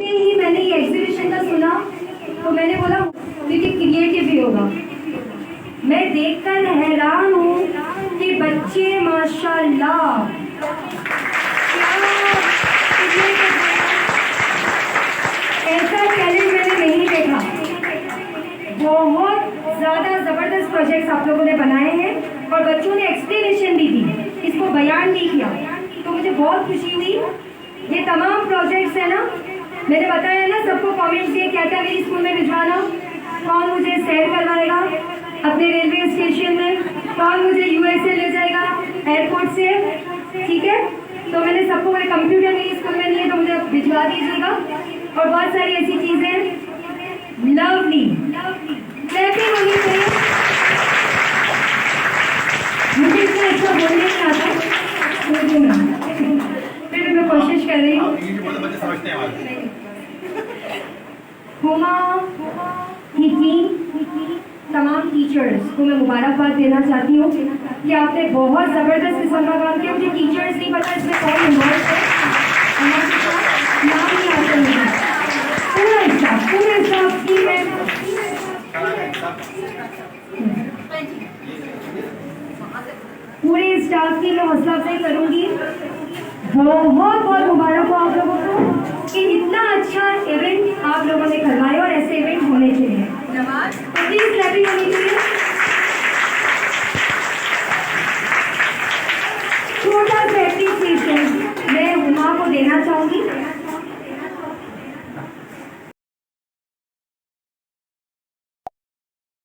ही मैंने ये एग्जीबिशन का सुना तो मैंने बोला क्योंकि क्रिएटिव भी होगा। मैं देखकर हैरान हूँ कि बच्चे माशाल्लाह ऐसा टैलेंट मैंने नहीं देखा। बहुत ज़्यादा ज़बरदस्त प्रोजेक्ट्स आप लोगों ने बनाए हैं और बच्चों ने एक्सप्लेनेशन भी दी, इसको बयान भी किया, तो मुझे बहुत खुशी हुई। ये तमाम प्रोजेक्ट्स है ना, मैंने बताया ना सबको कमेंट्स दिए क्या क्या मेरी स्कूल में भिजवाना, कौन मुझे सैर करवाएगा अपने रेलवे स्टेशन में, कौन मुझे यूएसए ले जाएगा एयरपोर्ट से, ठीक है। तो मैंने सबको बोले कंप्यूटर मेरी स्कूल में नहीं है तो मुझे भिजवा दीजिएगा, और बहुत सारी ऐसी चीज़ें लवली क्लैपिंग होनी चाहिए। मुझे इतना अच्छा बोलने नहीं आता फिर मैं कोशिश कर रही हूँ। हुमा की तमाम टीचर्स को मैं मुबारकबाद देना चाहती हूँ कि आपने बहुत ज़बरदस्त किस्म का काम किया। मुझे टीचर्स नहीं पता इसमें कौन इन्वॉल्व है, नाम नहीं आता मुझे। पूरे स्टाफ की मैं पूरे स्टाफ की मैं हौसला अफजाई करूँगी। बहुत बहुत मुबारक हो आप लोगों को कि इतना अच्छा इवेंट आप लोगों ने करवाया और ऐसे इवेंट होने चाहिए। तो प्लीज क्लैपिंग होनी चाहिए।